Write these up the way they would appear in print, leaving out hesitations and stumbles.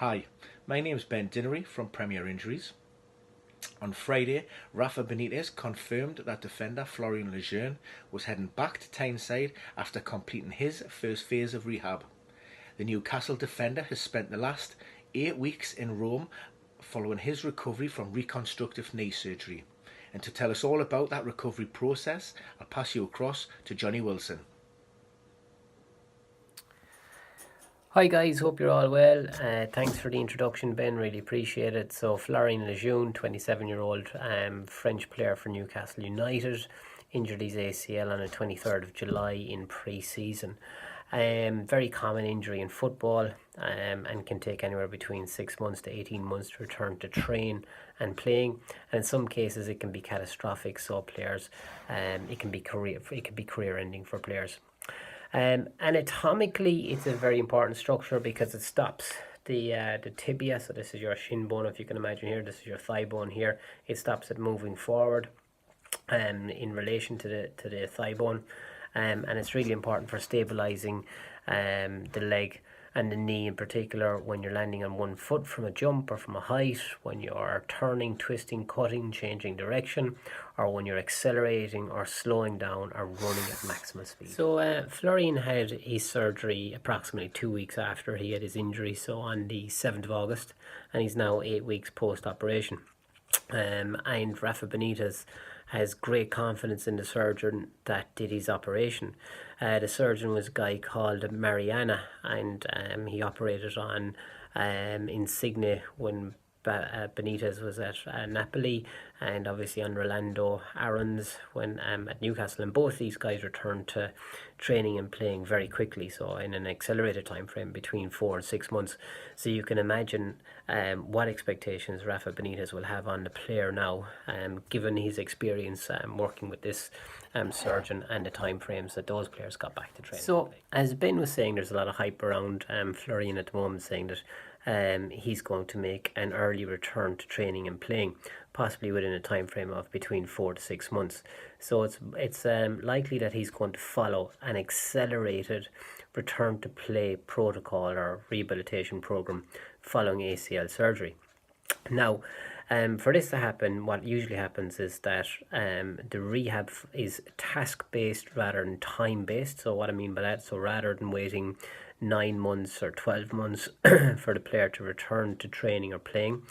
Hi, my name is Ben Dinnery from Premier Injuries. On Friday, Rafa Benitez confirmed that defender Florian Lejeune was heading back to Tyneside after completing his first phase of rehab. The Newcastle defender has spent the last 8 weeks in Rome following his recovery from reconstructive knee surgery. And to tell us all about that recovery process, I'll pass you across to Johnny Wilson. Hi guys, hope you're all well. Thanks for the introduction, Ben, really appreciate it. So Florian Lejeune, 27-year-old French player for Newcastle United, injured his ACL on the 23rd of July in pre-season. Very common injury in football and can take anywhere between 6 months to 18 months to return to train and playing, and in some cases it can be catastrophic. So players, it can be career ending for players. Anatomically, it's a very important structure because it stops the tibia. So this is your shin bone, if you can imagine here. This is your thigh bone here. It stops it moving forward, in relation to the thigh bone, and it's really important for stabilizing the leg and the knee in particular when you're landing on one foot from a jump or from a height, when you're turning, twisting, cutting, changing direction, or when you're accelerating or slowing down or running at maximum speed. So Florian had his surgery approximately 2 weeks after he had his injury, so on the 7th of August, and he's now 8 weeks post-operation. And Rafa Benitez has great confidence in the surgeon that did his operation. The surgeon was a guy called Mariana, and he operated on Insigne when Benitez was at Napoli, and obviously on Rolando Aarons when at Newcastle, and both these guys returned to training and playing very quickly, so in an accelerated time frame between 4 and 6 months. So you can imagine what expectations Rafa Benitez will have on the player now, given his experience working with this surgeon and the time frames that those players got back to training. So as Ben was saying, there's a lot of hype around Florian at the moment, saying that he's going to make an early return to training and playing, possibly within a time frame of between 4 to 6 months. So it's likely that he's going to follow an accelerated return to play protocol or rehabilitation program following ACL surgery. Now, for this to happen, what usually happens is that the rehab is task-based rather than time-based. So what I mean by that, so rather than waiting 9 months or 12 months for the player to return to training or playing,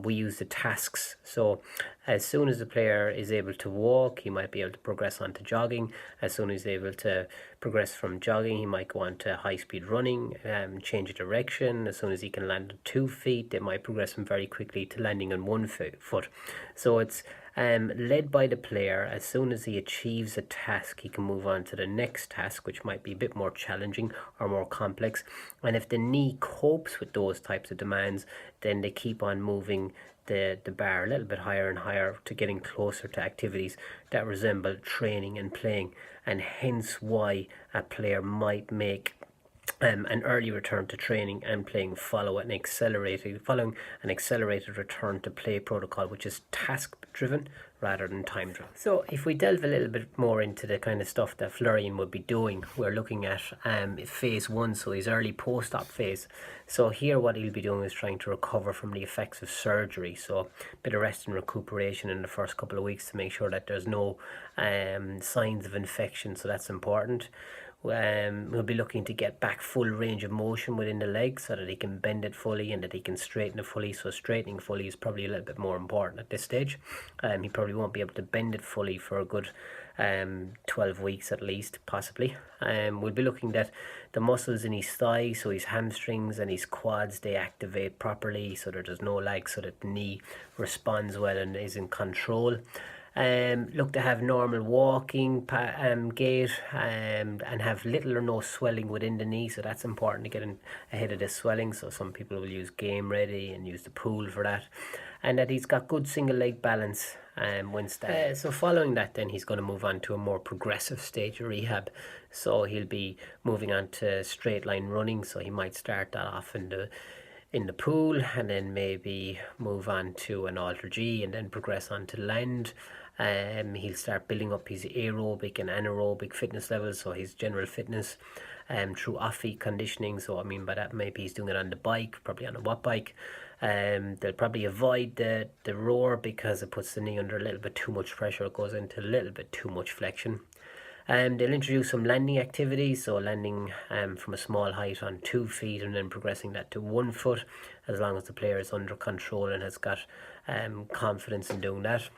we use the tasks. So as soon as the player is able to walk, he might be able to progress on to jogging. As soon as he's able to progress from jogging, he might go on to high-speed running, change of direction. As soon as he can land on 2 feet, they might progress him very quickly to landing on 1 foot. So it's led by the player. As soon as he achieves a task, he can move on to the next task, which might be a bit more challenging or more complex. And if the knee copes with those types of demands, then they keep on moving the bar a little bit higher and higher to getting closer to activities that resemble training and playing, and hence why a player might make an early return to training and playing following an accelerated return to play protocol, which is task driven rather than time driven. So if we delve a little bit more into the kind of stuff that Florian would be doing, we're looking at phase 1, so his early post-op phase. So here what he'll be doing is trying to recover from the effects of surgery, so a bit of rest and recuperation in the first couple of weeks to make sure that there's no signs of infection, so that's important. We'll be looking to get back full range of motion within the leg so that he can bend it fully and that he can straighten it fully. So straightening fully is probably a little bit more important at this stage. He probably won't be able to bend it fully for a good 12 weeks at least, possibly. We'll be looking at the muscles in his thigh, so his hamstrings and his quads, they activate properly so that there's no lag, so that the knee responds well and is in control. Look to have normal walking gait and have little or no swelling within the knee, so that's important to get ahead of the swelling. So some people will use Game Ready and use the pool for that, and that he's got good single leg balance when starting. So following that, then he's going to move on to a more progressive stage of rehab. So he'll be moving on to straight line running, so he might start that off in the pool and then maybe move on to an alter G and then progress on to land. He'll start building up his aerobic and anaerobic fitness levels, so his general fitness. through off-feet conditioning. So I mean by that, maybe he's doing it on the bike, probably on a watt bike. They'll probably avoid the rower because it puts the knee under a little bit too much pressure. It goes into a little bit too much flexion. They'll introduce some landing activities, so landing from a small height on 2 feet and then progressing that to 1 foot, as long as the player is under control and has got confidence in doing that.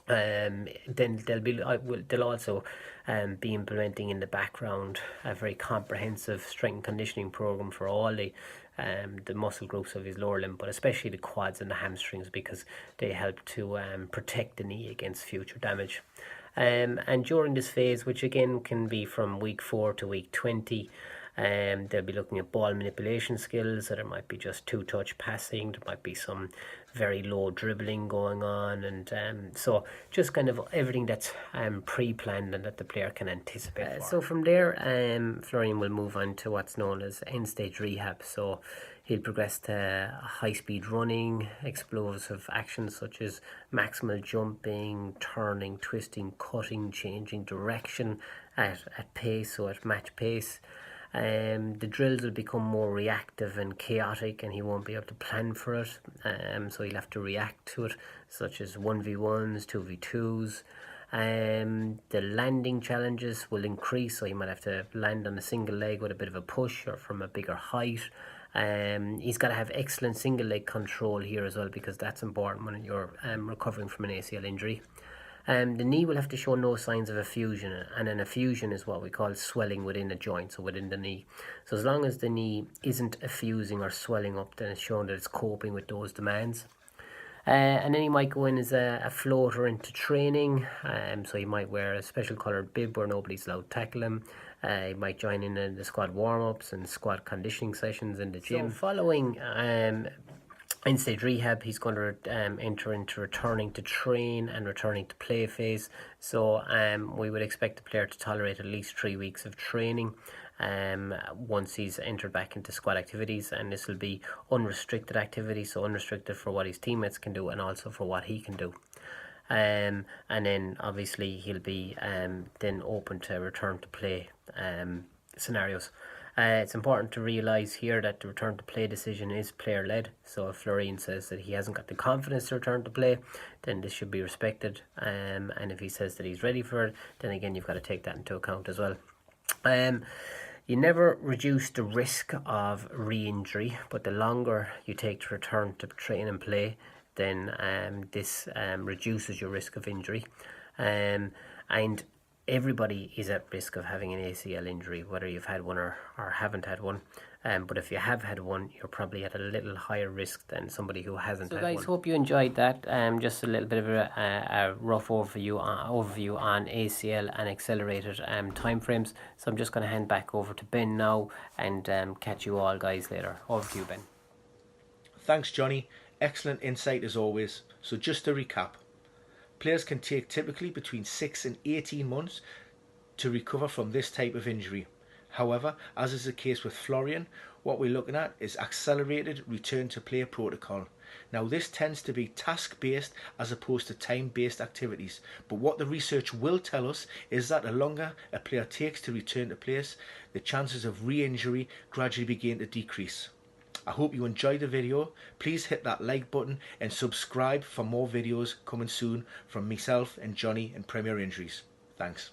Then they'll also be implementing in the background a very comprehensive strength and conditioning program for all the muscle groups of his lower limb, but especially the quads and the hamstrings, because they help to protect the knee against future damage. And during this phase, which again can be from week 4 to week 20, they'll be looking at ball manipulation skills. So there might be just 2-touch passing, there might be some very low dribbling going on, and so just kind of everything that's pre-planned and that the player can anticipate. So from there, Florian will move on to what's known as end-stage rehab. So he'll progress to high-speed running, explosive actions such as maximal jumping, turning, twisting, cutting, changing direction at pace, so at match pace. The drills will become more reactive and chaotic, and he won't be able to plan for it, so he'll have to react to it, such as 1v1s, 2v2s. The landing challenges will increase, so he might have to land on a single leg with a bit of a push or from a bigger height. He's got to have excellent single leg control here as well, because that's important when you're recovering from an ACL injury. The knee will have to show no signs of effusion, and an effusion is what we call swelling within a joint, so within the knee. So as long as the knee isn't effusing or swelling up, then it's showing that it's coping with those demands. And then he might go in as a floater into training, so he might wear a special coloured bib where nobody's allowed to tackle him. He might join in the squad warm-ups and squad conditioning sessions in the gym. So following end-stage rehab, he's going to enter into returning to train and returning to play phase. So we would expect the player to tolerate at least 3 weeks of training once he's entered back into squad activities, and this will be unrestricted activity, so unrestricted for what his teammates can do and also for what he can do. And then obviously he'll be then open to return to play scenarios. It's important to realise here that the return to play decision is player led, so if Florian says that he hasn't got the confidence to return to play, then this should be respected, and if he says that he's ready for it, then again you've got to take that into account as well. You never reduce the risk of re-injury, but the longer you take to return to train and play, then this reduces your risk of injury. And everybody is at risk of having an ACL injury, whether you've had one or haven't had one. But if you have had one, you're probably at a little higher risk than somebody who hasn't had one. So guys, hope you enjoyed that. Just a little bit of a rough overview on ACL and accelerated timeframes. So I'm just going to hand back over to Ben now and catch you all guys later. Over to you, Ben. Thanks, Johnny. Excellent insight as always. So just to recap, players can take typically between 6 and 18 months to recover from this type of injury. However, as is the case with Florian, what we're looking at is accelerated return to play protocol. Now this tends to be task-based as opposed to time-based activities, but what the research will tell us is that the longer a player takes to return to place, the chances of re-injury gradually begin to decrease. I hope you enjoyed the video. Please hit that like button and subscribe for more videos coming soon from myself and Johnny and Premier Injuries. Thanks.